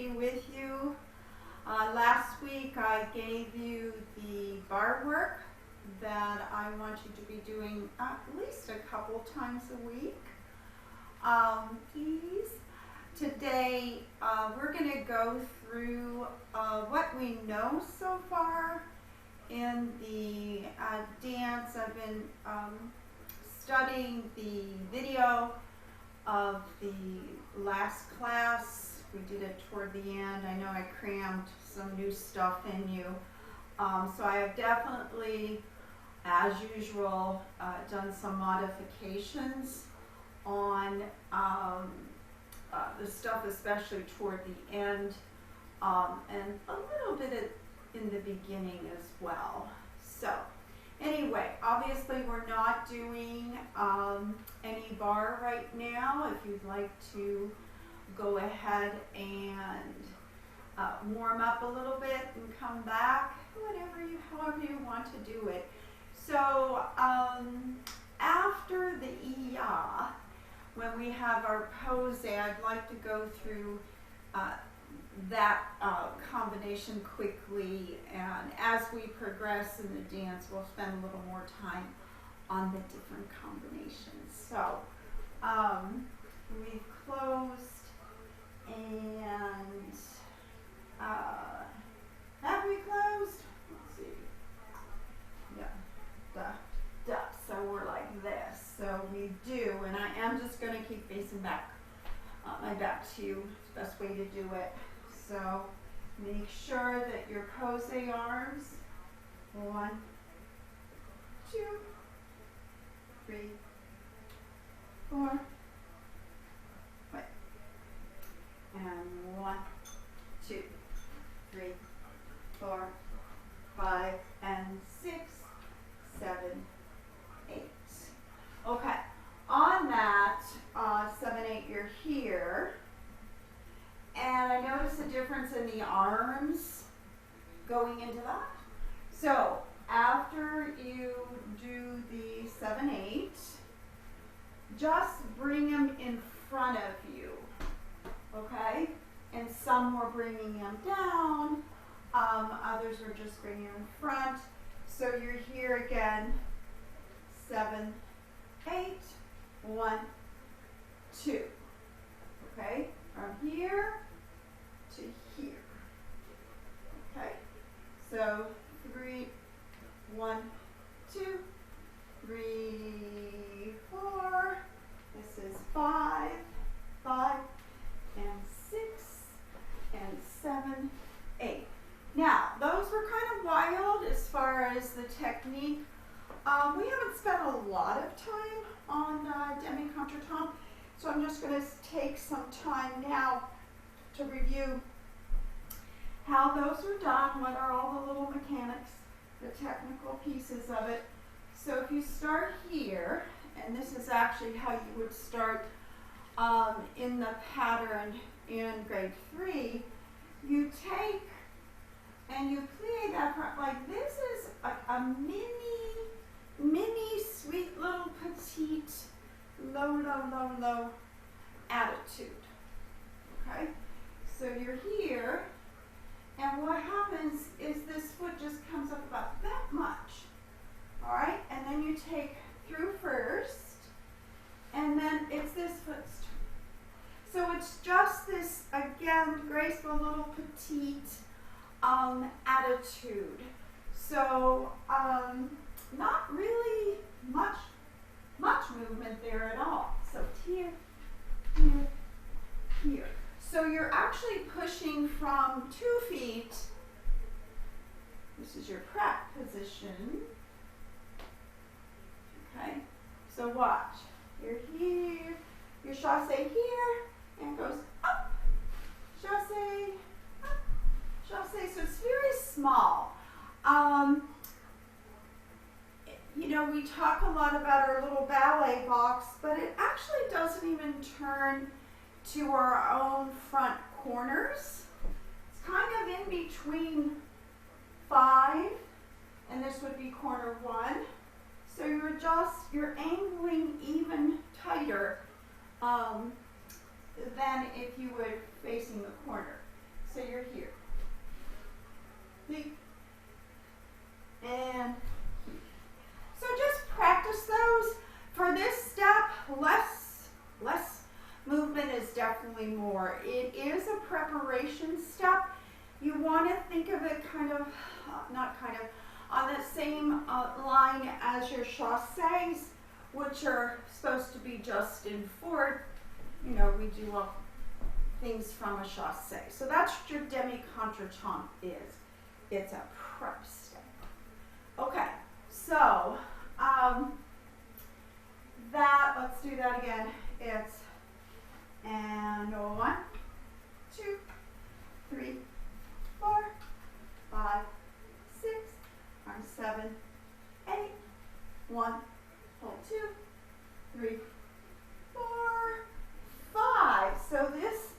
be with you. Last week I gave you the bar work that I want you to be doing at least a couple times a week. Please. Today we're going to go through what we know so far in the dance. I've been studying the video of the last class. We did it toward the end. I know I crammed some new stuff in you. So I have definitely, as usual, done some modifications on the stuff, especially toward the end, and a little bit in the beginning as well. So anyway, obviously we're not doing any bar right now. If you'd like to go ahead and warm up a little bit and come back, however you want to do it. So after the iya, when we have our pose, I'd like to go through that combination quickly, and as we progress in the dance, we'll spend a little more time on the different combinations. So we've closed, and have we closed? Let's see. Yeah, so we're like this. So we do, and I am just going to keep facing back, my back to you. It's the best way to do it. So make sure that your pose arms, 1, 2, 3, 4, wait, and 1, 2, 3, 4, 5, and 6, 7, 8. Okay, on that 7, 8, you're here, and I notice a difference in the arms going into that. So after you do the 7, 8, just bring them in front of you, okay? And some were bringing them down, others were just bringing them in front. So you're here again, 7, 8, 1, 2. Okay, from here to here. Okay, so 3, 1, 2, 3, 4. This is 5, 5, and 6, and 7, 8. Now, those were kind of wild as far as the technique. We haven't spent a lot of time on demi-contretemps, so I'm just going to take some time now to review how those are done, what are all the little mechanics, the technical pieces of it. So if you start here, and this is actually how you would start in the pattern in grade 3, you take and you plie that part. Like this is a mini sweet little petite low attitude. Okay, so you're here, and what happens is this foot just comes up about that much. All right, and then you take through first, and then it's this foot's turn. So it's just this, again, graceful little petite attitude. So not really much movement there at all. So here, here, here. So you're actually pushing from 2 feet. This is your prep position. Okay, so watch. You're here, your chasse here, and goes up, chasse, up, chasse. So it's very small. You know, we talk a lot about our little ballet box, but it actually doesn't even turn to our own front corners. It's kind of in between 5, and this would be corner 1. So you're angling even tighter than if you would facing the corner. So you're here. And so just practice those. For this step, less movement is definitely more. It is a preparation step. You want to think of it kind of, on the same line as your chassés, which are supposed to be just in forward. You know, we do things from a chassé. So that's what your demi-contretemps is. It's a prep step. Okay, so let's do that again. It's and 1, 2, 3, 4, 5, 6, 7, 8, 1, hold 2, 3, 4, 5. So this,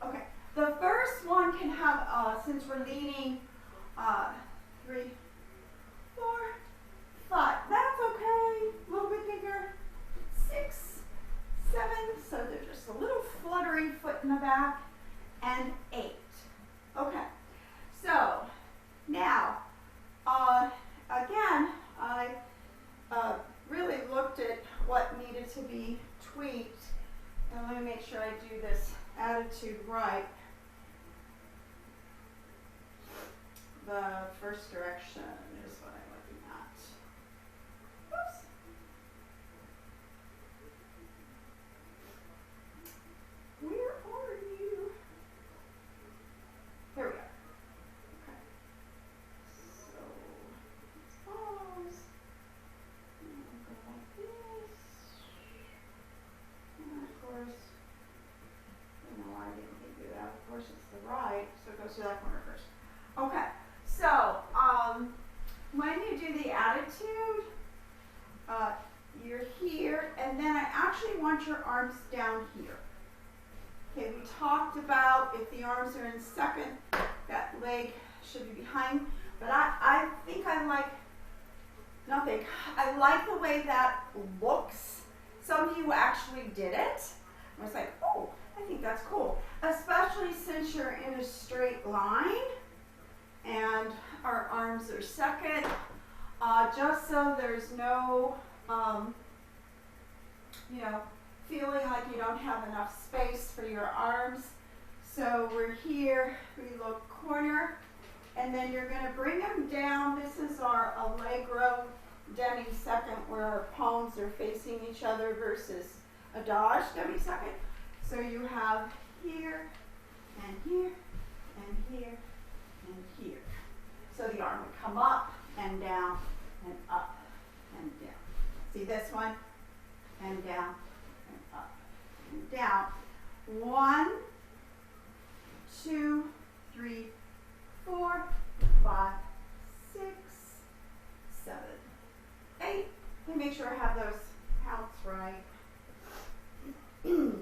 okay. The first one can have, since we're leaning, 3, 4, 5. That's okay. A little bit bigger. 6, 7. So there's just a little fluttering foot in the back. And 8. Okay. So now, again, I really looked at what needed to be tweaked. And let me make sure I do this attitude right. The first direction is what I'm looking at. Oops. Where are you? Here we are. Okay. So let's pause. And we'll go like this. And of course, I don't know why I didn't do that. Of course, it's the right, so it goes to that corner first. Okay. So, when you do the attitude, you're here, and then I actually want your arms down here. Okay, we talked about if the arms are in second, that leg should be behind, but I think I like the way that looks. Some of you actually did it. I was like, oh, I think that's cool, especially since you're in a straight line. And our arms are second, just so there's no, feeling like you don't have enough space for your arms. So we're here, we look corner, and then you're going to bring them down. This is our Allegro demi-second, where our palms are facing each other versus adage demi-second. So you have here, and here, and here, and here. So the arm would come up and down and up and down. See this one? And down and up and down. 1, 2, 3, 4, 5, 6, 7, 8. Let me make sure I have those counts right. 2.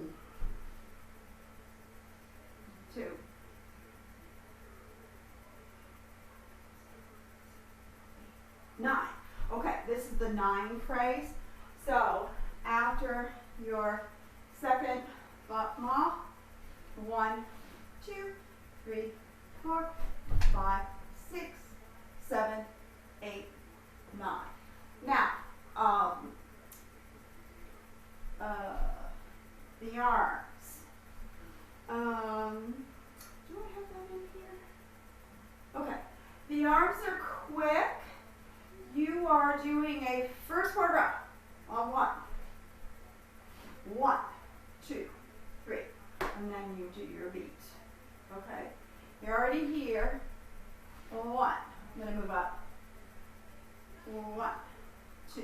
9. Okay, this is the 9 phrase. So after your second battement, 1, 2, 3, 4, 5, 6, 7, 8, 9. Now, the arms. Do I have that in here? Okay, the arms are quick. You are doing a first forward row on 1, 1, 2, 3, and then you do your beat. Okay, you're already here. 1. I'm going to move up. 1, 2,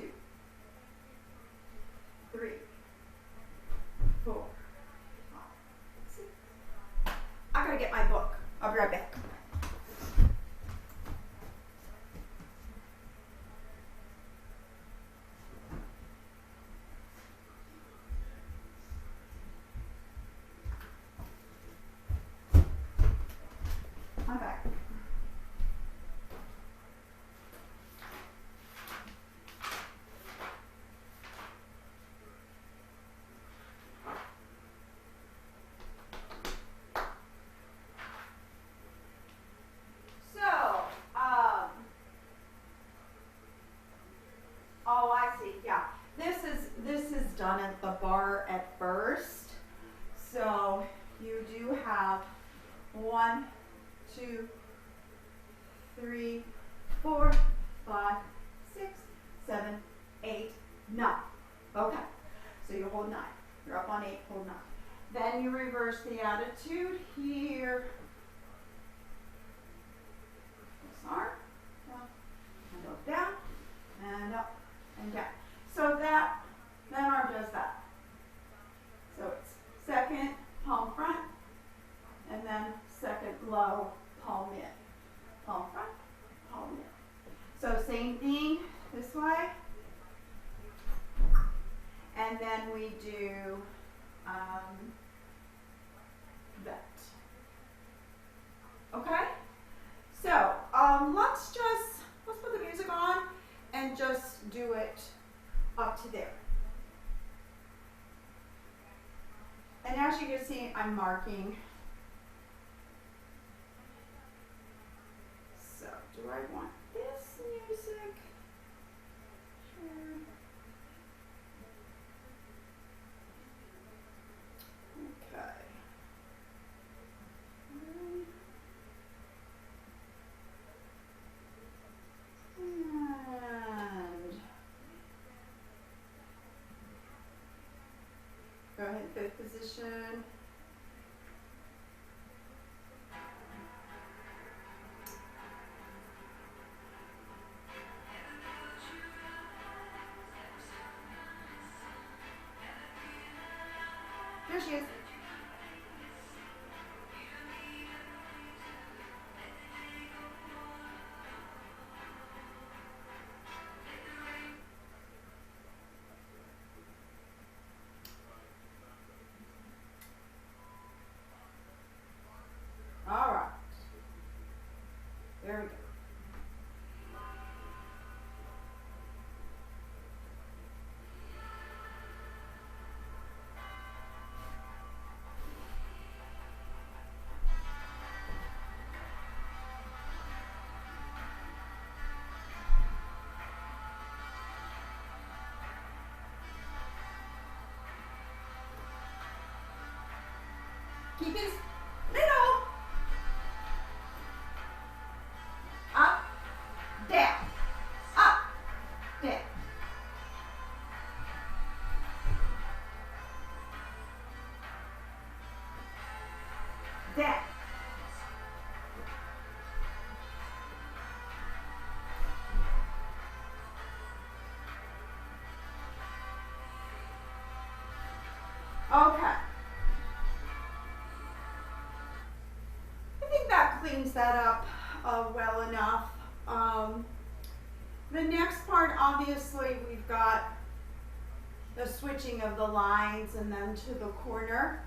see, yeah. This is done at the bar at first. So you do have 1, 2, 3, 4, 5, 6, 7, 8, 9. Okay. So you hold 9. You're up on 8, hold 9. Then you reverse the attitude here. This arm, down, and up, down, and up, and down. So that arm does that. So it's second, palm front, and then second low, palm in. Palm front, palm in. So same thing this way. And then we do that. Okay? So let's put the music on and just do it up to there. And as you can see, I'm marking. So do I want this music? Sure. Okay. And go ahead, fifth position. Here she is. All right. There we go. Keep his middle. Up, down, up, down. Down. Okay. Cleans that up well enough. The next part, obviously, we've got the switching of the lines and then to the corner.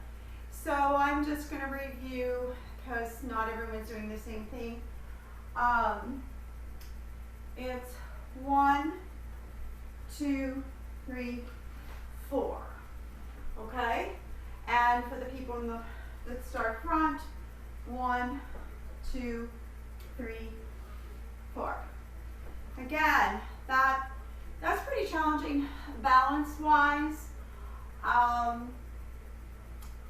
So I'm just going to review because not everyone's doing the same thing. It's 1, 2, 3, 4. Okay? And for the people that start front, 1, 2, 3, 4. Again, that's pretty challenging balance-wise.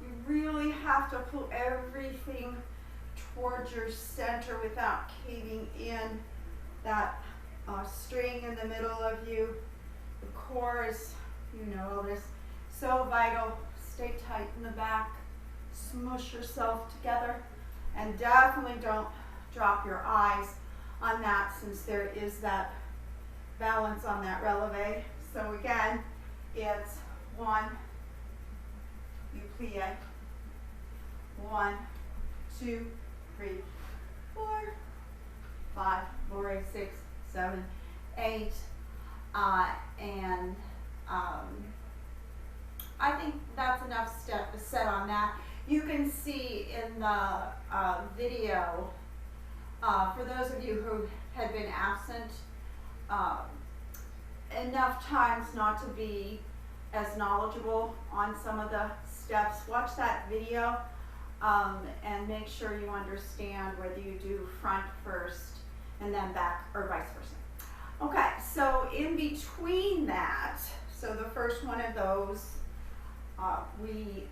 You really have to pull everything towards your center without caving in. That string in the middle of you. The core is, you know all this, so vital. Stay tight in the back. Smush yourself together. And definitely don't drop your eyes on that since there is that balance on that releve. So again, it's 1, you plie, 1, 2, 3, 4, 5, 6, 7, 8, and I think that's enough set on that. You can see in the video, for those of you who had been absent enough times not to be as knowledgeable on some of the steps, watch that video and make sure you understand whether you do front first and then back or vice versa. Okay, so in between that, so the first one of those, we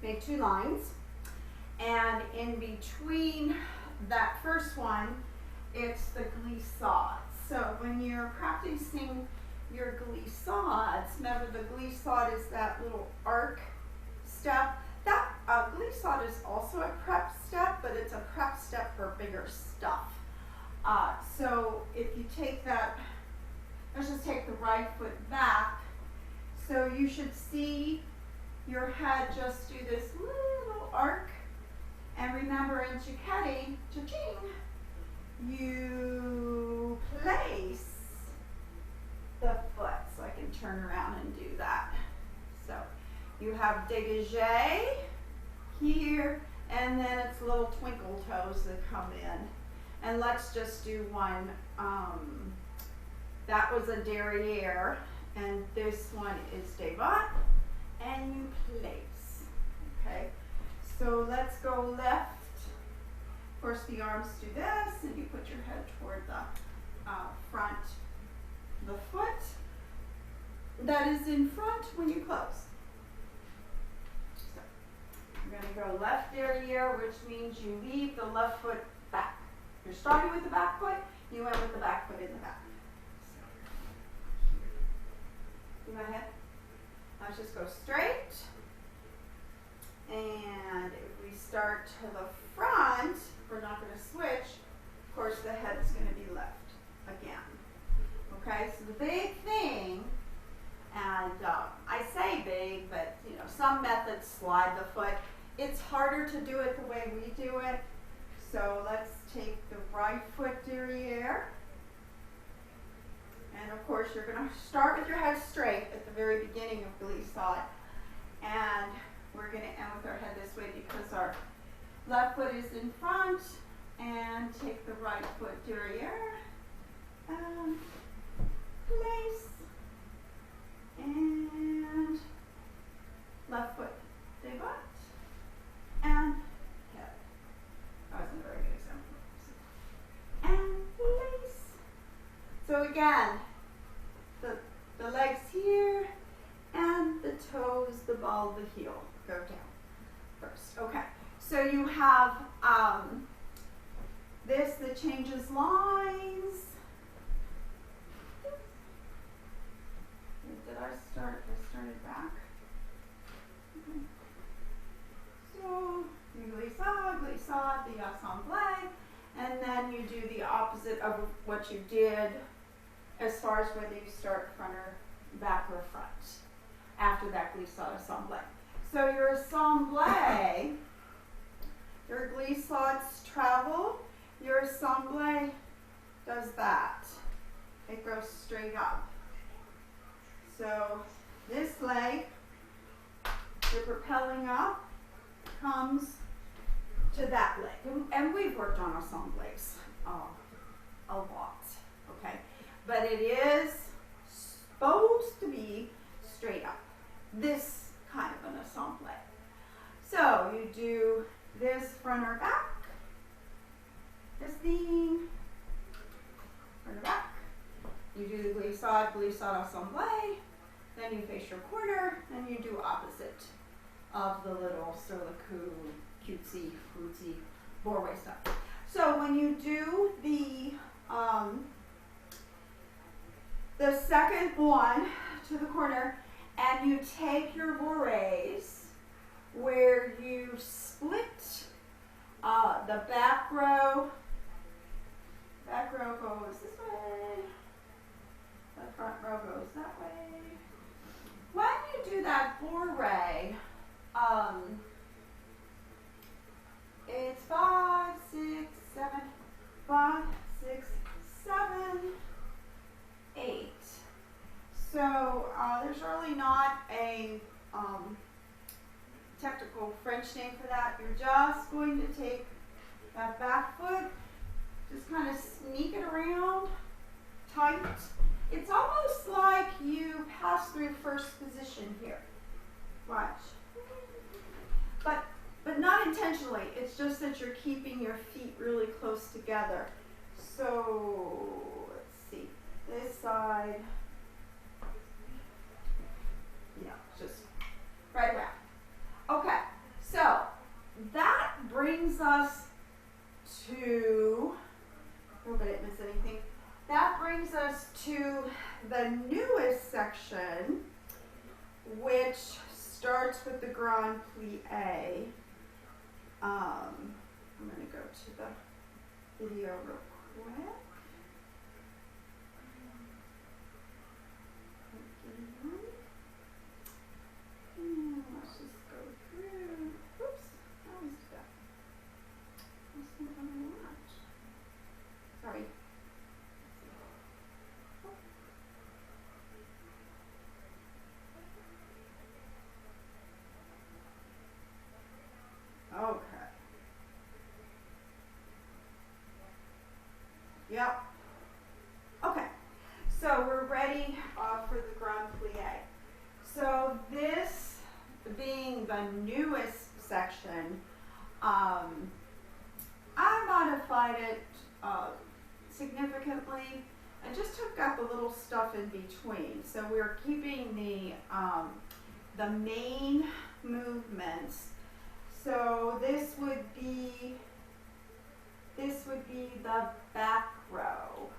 made 2 lines, and in between that first one, it's the glissade. So when you're practicing your glissades, remember the glissade is that little arc step. That glissade is also a prep step, but it's a prep step for bigger stuff. So if you take that, let's just take the right foot back. So you should see your head just do this little arc. And remember in Cicchetti, cha-ching, you place the foot. So I can turn around and do that. So you have dégagé here, and then it's little twinkle toes that come in. And let's just do one. That was a derriere, and this one is débat, and you place. Okay, so let's go left. Of course, the arms do this, and you put your head toward the front, the foot that is in front when you close. So you're going to go left derriere, which means you leave the left foot back. You're starting with the back foot, you end with the back foot in the back. See my head? Let's just go straight. And if we start to the front, we're not going to switch. Of course, the head's going to be left again. Okay, so the big thing, and I say big, but you know, some methods slide the foot. It's harder to do it the way we do it. So let's take the right foot derriere. And of course, you're going to start with your head straight at the very beginning of glissade. And we're going to end with our head this way because our left foot is in front. And take the right foot derriere. Place. And left foot débat. And head. That wasn't a very good example. And place. So again, the legs here, and the toes, the ball, the heel go down first. Okay, so you have this that changes lines. Did I start? I started back. Okay. So you glissade, glissade, the assemblée, and then you do the opposite of what you did as far as whether you start front or back or front after that glissade assemblée. So your assemblée, your glissades travel, your assemblée does that. It goes straight up. So this leg, you're propelling up, comes to that leg. And we've worked on assemblées a lot, okay? But it is supposed to be straight up. This kind of an assemblée. So you do this front or back, this thing, front or back. You do the glissade, glissade assemblée. Then you face your corner, and you do opposite of the little sur le cou, cutesy, footsy, bourrée stuff. So when you do the second one to the corner, and you take your bourrées where you split the back row goes this way, the front row goes that way. When you do that bourrée, it's 5, 6, 7, 5, 6, 7, 8. So there's really not a technical French name for that. You're just going to take that back foot, just kind of sneak it around tight. It's almost like you pass through first position here. Watch. But not intentionally. intentionally. It's just that you're keeping your feet really close together. So let's see, this side, yeah, just right around. Okay, so that brings us to, I hope I didn't miss anything. That brings us to the newest section, which starts with the Grand Plie. I'm going to go to the video real quick. And let's just go through. Oops, I always do that. That's not what I want. Sorry. Okay. Yep. Okay. So we're ready for the Grand Plie. So this being the newest section, I modified it significantly. I just took out the little stuff in between. So we're keeping the main movements. So this would be the back row.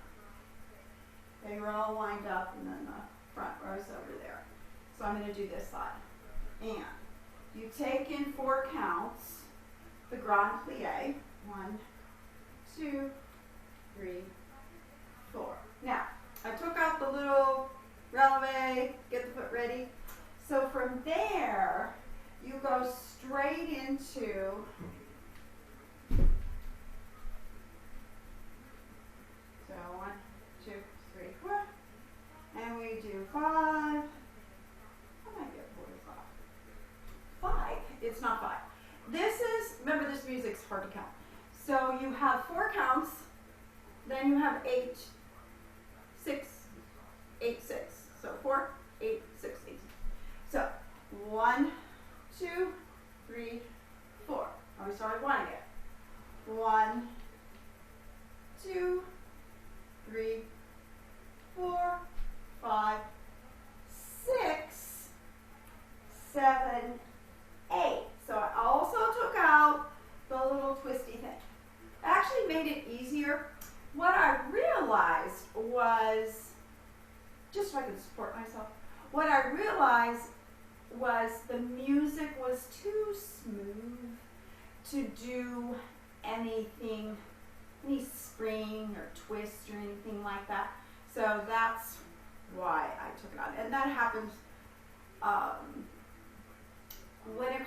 Okay, we're all lined up, and then the front row's over there. So I'm going to do this side. And you take in 4 counts, the Grand Plie. 1, 2, 3, 4. Now, I took out the little releve, get the foot ready. So from there, you go straight into so 1, 2, 3, 4, and we do 5. I might get 4 5. It's not 5. This is, remember, this music's hard to count. So you have 4 counts, then you have 8, 6, 8, 6. So 4, 8, 6, 8. So 1, 2, 3, 4. Oh, we started 1 again. 1, 2, 3, 4, 5, 6, 7, 8. So I also took out the little twisty thing. I actually made it easier. What I realized was, just so I could support myself, what I realized was the music was too smooth to do anything, any spring or twist or anything like that. So that's why I took it out. And that happens when a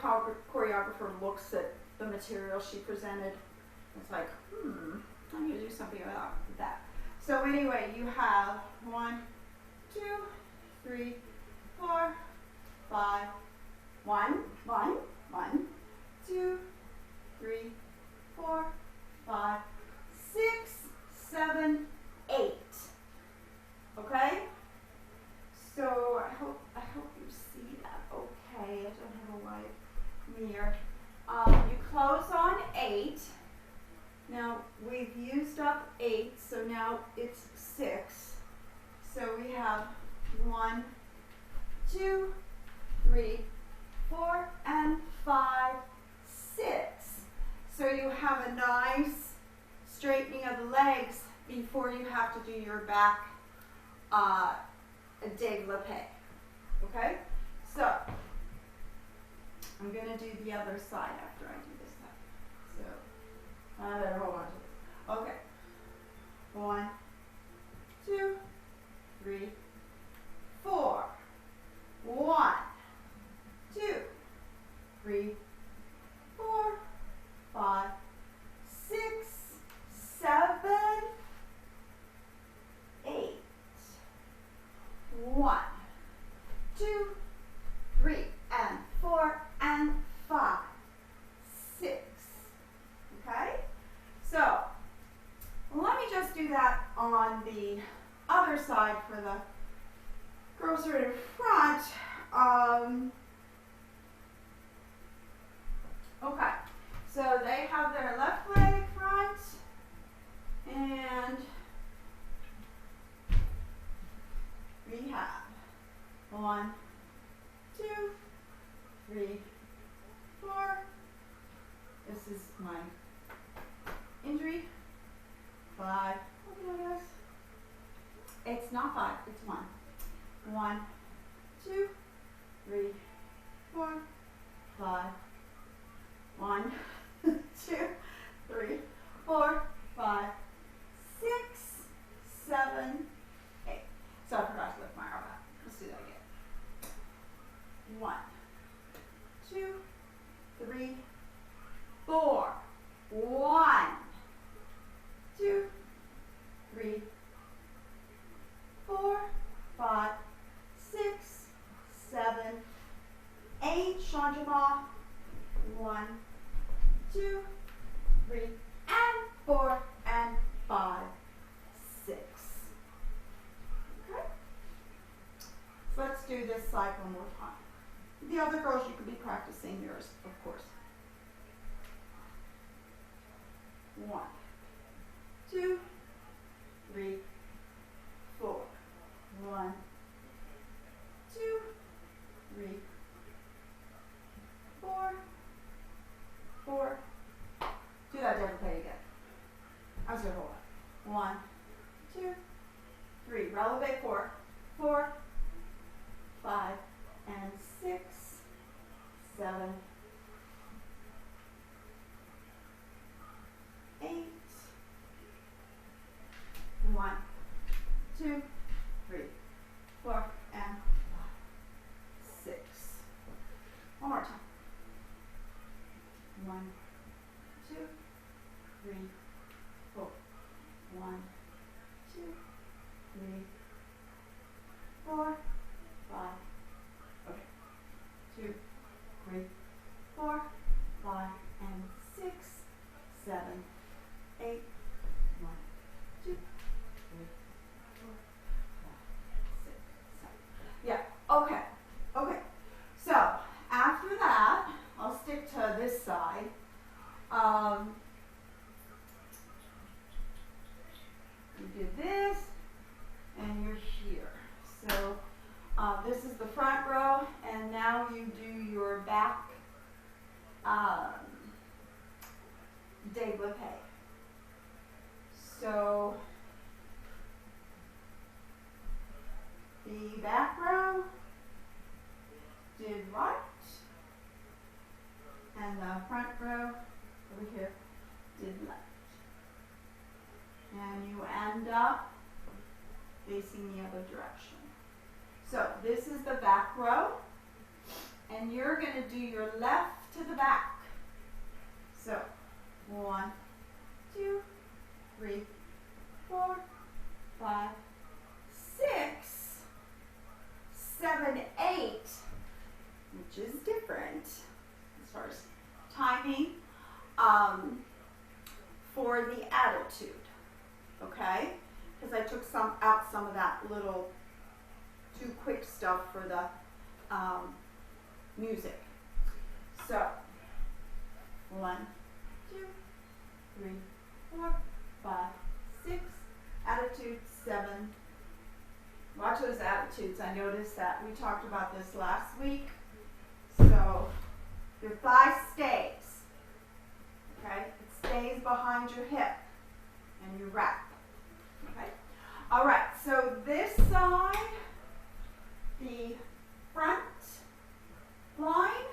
choreographer looks at the material she presented. It's like, I'm going to do something about that. So anyway, you have 1, 2, 3, 4, 5, 1, 1, 1, 2, 3, 4, 5, 6, 7, 8. Okay? So I hope you see that. Okay, I don't have a wide mirror. You close on 8. Now we've used up 8, so now it's 6. So we have 1, 2, 3, 4, and 5, 6. So you have a nice straightening of the legs before you have to do your back développé. Okay? So I'm going to do the other side after I do this side. So I better hold on to this. Okay. 1, 2, 3, 4. 1, 2, 3, 4, 5, 6, 7, 8. 1, 2, 3, and 4, and 5, 6. Okay? So let me just do that on the other side for the girls who are in front. Okay, So they have their left leg front and rehab. 1, 2, 3, 4. This is my injury. 5. Okay, guys. It's not 5, it's 1. 1, 2, 3, 4, 5. 1, 2, 3, 4, 5, 6, 7, 8. So I forgot to lift my arm up. Let's do that again. 1, 2, 3, 4. 1, 2, 3, 4, 5, 6, 7, 8. Chandrama. 1, 2, 3, and 4, and 5, 6. Okay? So let's do this side one more time. The other girls, you could be practicing yours, of course. 1, 2, 3, 4. 1, 2, 3, 4, 4. Do that different play again. I was going to hold it. 1, 2, 3. Releve 4, 4, 5, and 6, 7, 8. 1, 2, 3, 4, and 5, 6. One more time. 1, 2, 3, 4. 1, 2, 3, 4, 5. Okay. 2, 3, 4, 5, and 6, 7, 8. 1, 2, 3, 4, 5, 6, 7. Yeah. Okay. Okay. So after that, I'll stick to this side. You do this, and you're here. So this is the front row, and now you do your back développé. So the back row did right, and the front row over here did left. And you end up facing the other direction. So this is the back row, and you're going to do your left to the back. So 1, 2, 3, 4, 5, 6, 7, 8, which is different as far as timing for the attitude. Okay? Because I took out some of that little too quick stuff for the music. So 1, 2, 3, 4, 5, 6. Attitude 7. Watch those attitudes. I noticed that we talked about this last week. So your thigh stays. Okay? It stays behind your hip. And you wrap. Okay? All right. So this side, the front line,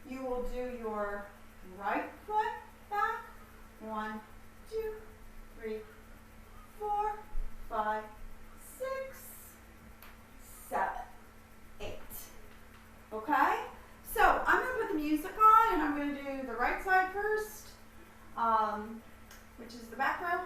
you will do your right foot back. 1, 2, 3, 4, 5, 6, 7, 8. Okay? So I'm going to put the music on, and I'm going to do the right side first, which is the back row,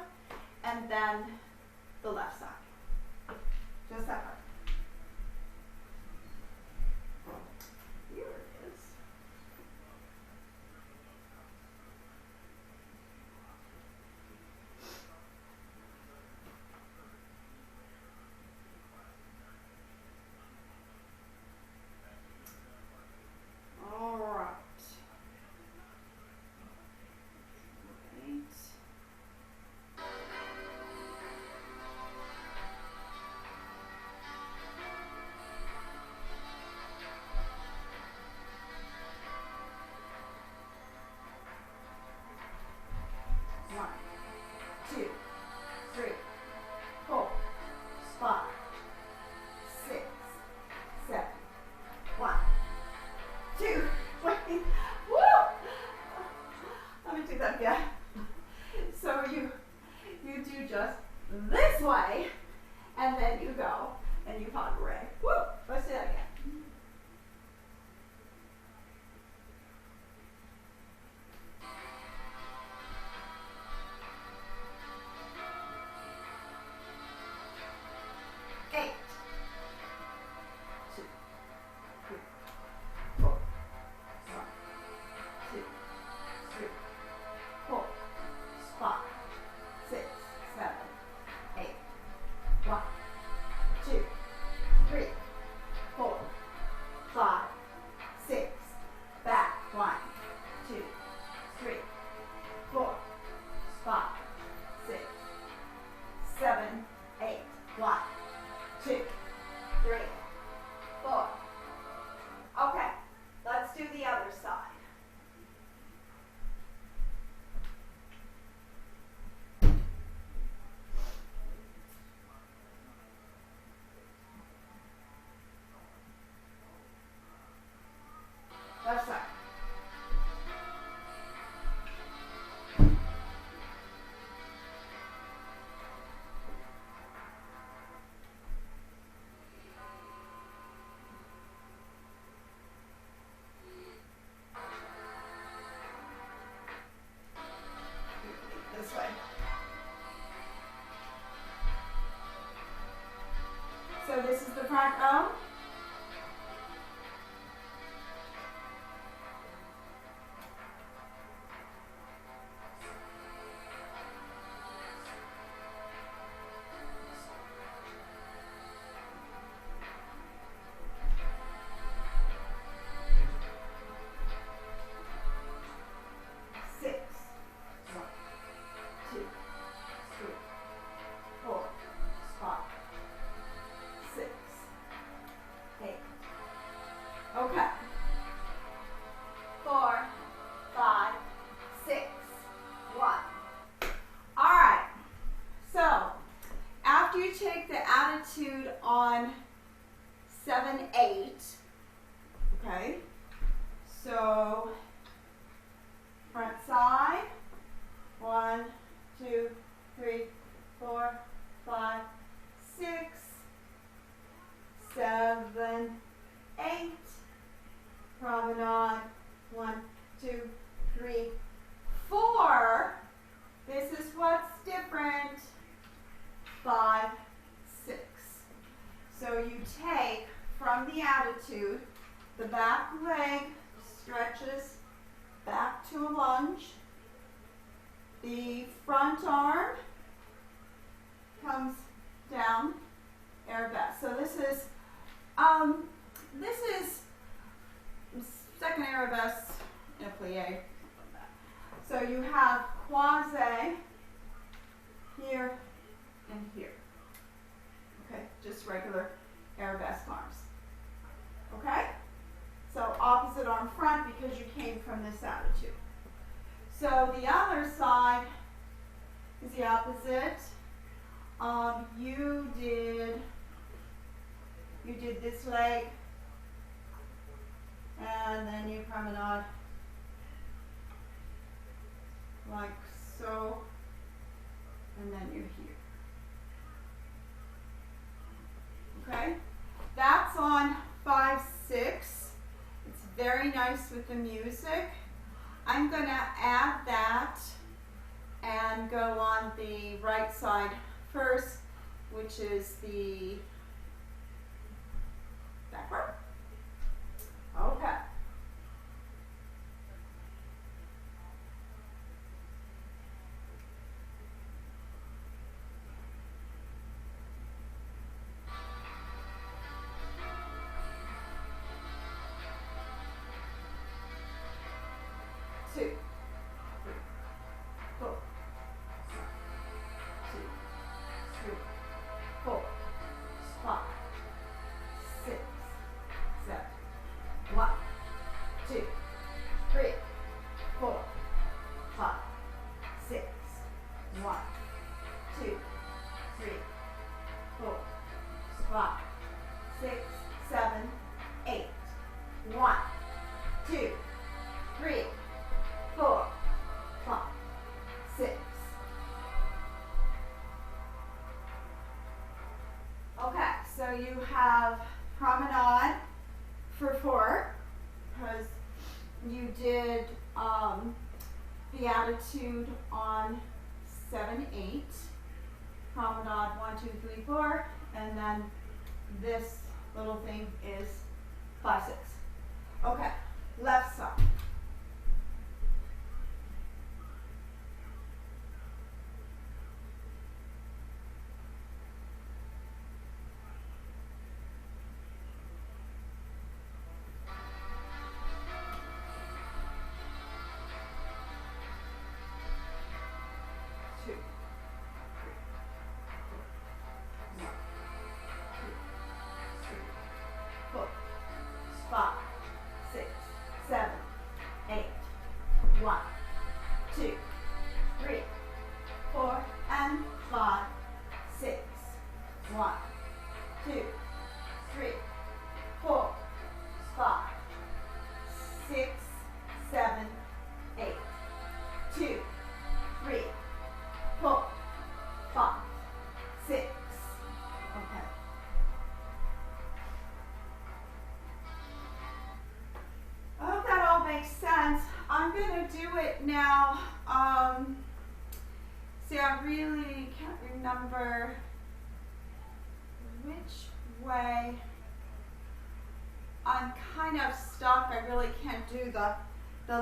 1, 2, 3, 4. Okay, let's do the other side. Left side. This way. So this is the front O. Okay. 4, 5, 6, 1. All right. So after you take the attitude on 7, 8, okay, so front side, 1, 2, 3, 4, 5, 6, 7, 8, promenade, 1, 2, 3, 4. This is what's different. 5, 6. So you take from the attitude, the back leg stretches back to a lunge. The front arm comes down, arabesque. So this is second arabesque in a plie. So you have croisé here and here. Okay, just regular arabesque arms. Okay? So opposite arm front because you came from this attitude. So the other side is the opposite. You did this leg, and then you promenade like so, and then you're here. Okay? That's on 5, 6. It's very nice with the music. I'm going to add that and go on the right side first, which is the backward. Okay. Two. 4, 2, 3, 4, 5, 6, 7, 1, 2, 3, 4, 5, 6, 1, 2, 3, 4, 5, 6, 7, 8, 1, 2, 3, 4, 5, 6. Okay, so you have promenade for 4 because you did the attitude on 7, 8. Promenade 1, 2, 3, 4, and then this little thing is 5, 6. Okay, left side. 2, 3, 4, 5, 6, 7, 8. 2, 3, 4, 5, 6. Okay. I hope that all makes sense. I'm going to do it now. See, I really can't remember which way. I'm kind of stuck. I really can't do the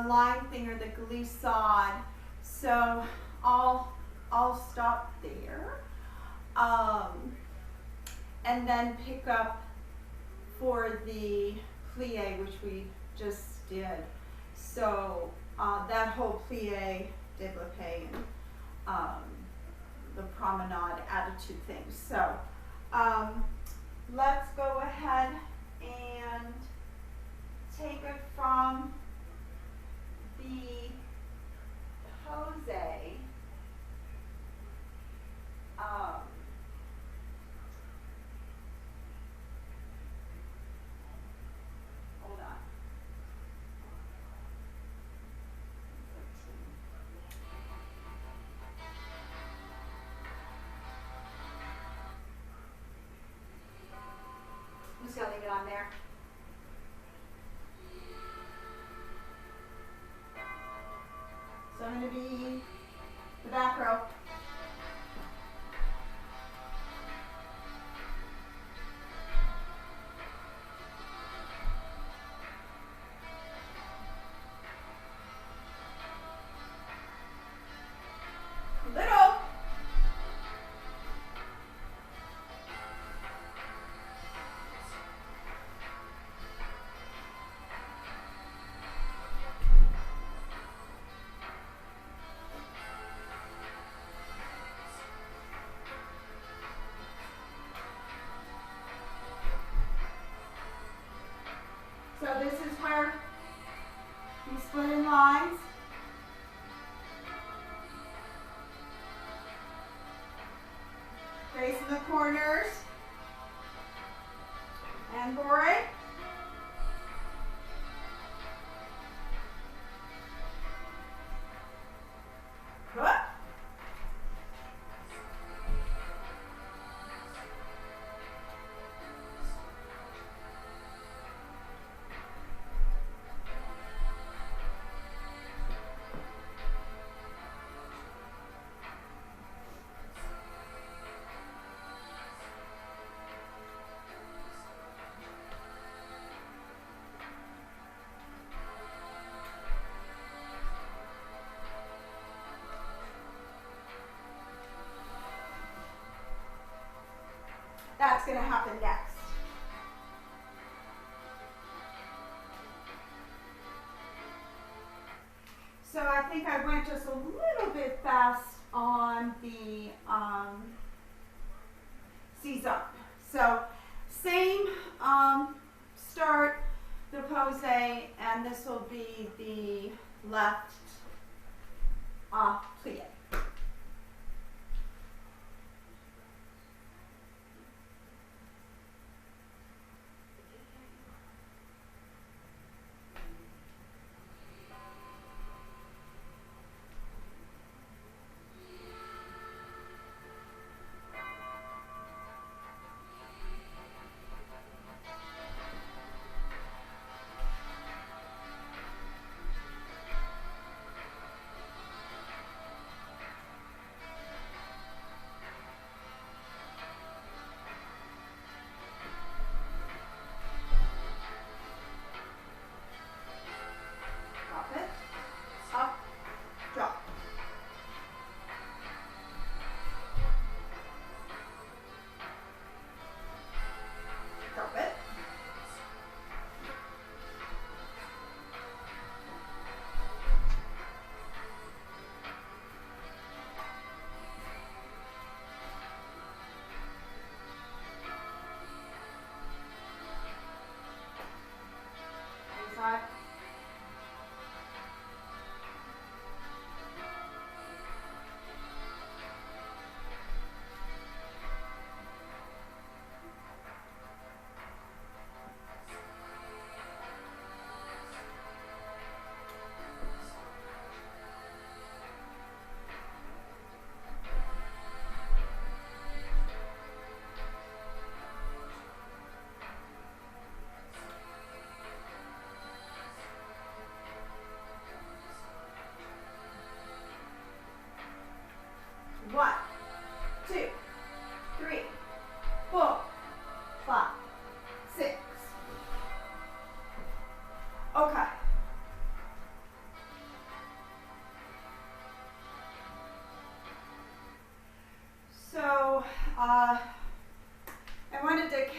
line thing or the glissade. So I'll stop there. And then pick up for the plie, which we just did. So that whole plie, développé, and the promenade attitude thing. So let's go ahead and take it from the pose. Hold on. I'm just going to leave it on there. So I'm going to be the back row. Little. So this is where we split in lines. Facing the corners. And bourrée. Good. That's going to happen next. So I think I went just a little bit fast on the C-zone. So same start, the pose, and this will be the left plie.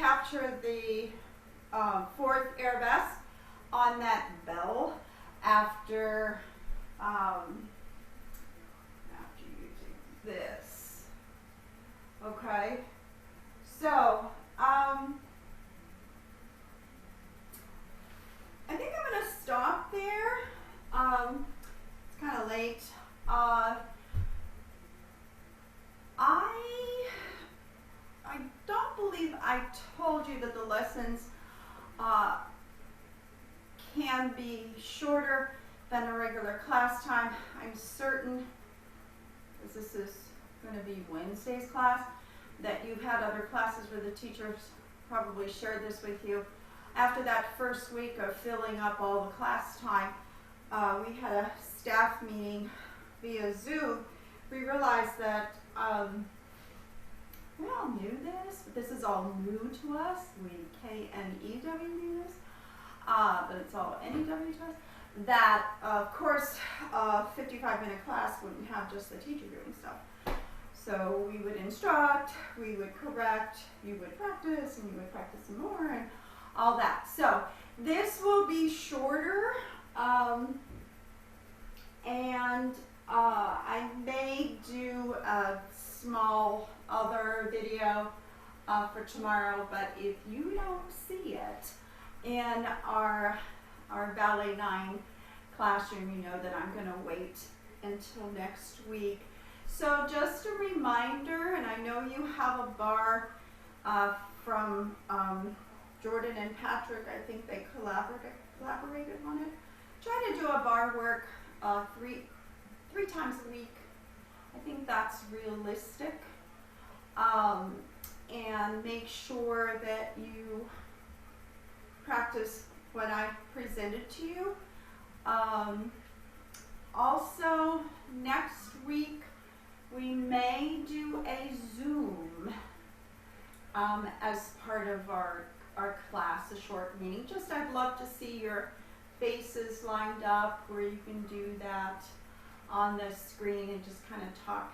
capture the fourth arabesque on that bell after using this. Okay, so I think I'm going to stop there. It's kind of late. I don't believe I told you that the lessons can be shorter than a regular class time. I'm certain, because this is going to be Wednesday's class, that you've had other classes where the teachers probably shared this with you. After that first week of filling up all the class time, we had a staff meeting via Zoom. We realized that we all knew this, but this is all new to us. We K-N-E-W knew this, but it's all N-E-W to us. That, of course, a 55-minute class wouldn't have just the teacher doing stuff. So we would instruct, we would correct, you would practice, and you would practice some more, and all that. So this will be shorter, and I may do a small other video for tomorrow, but if you don't see it in our Ballet 9 classroom, you know that I'm going to wait until next week. So just a reminder, and I know you have a bar from Jordan and Patrick. I think they collaborated on it. Try to do a bar work three times a week. I think that's realistic. And make sure that you practice what I presented to you. Also, next week we may do a Zoom as part of our class, a short meeting. Just I'd love to see your faces lined up where you can do that on the screen and just kind of talk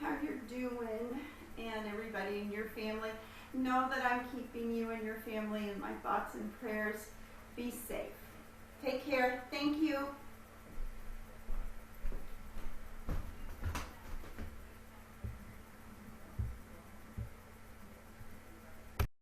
how you're doing, and everybody in your family. Know that I'm keeping you and your family in my thoughts and prayers. Be safe. Take care. Thank you.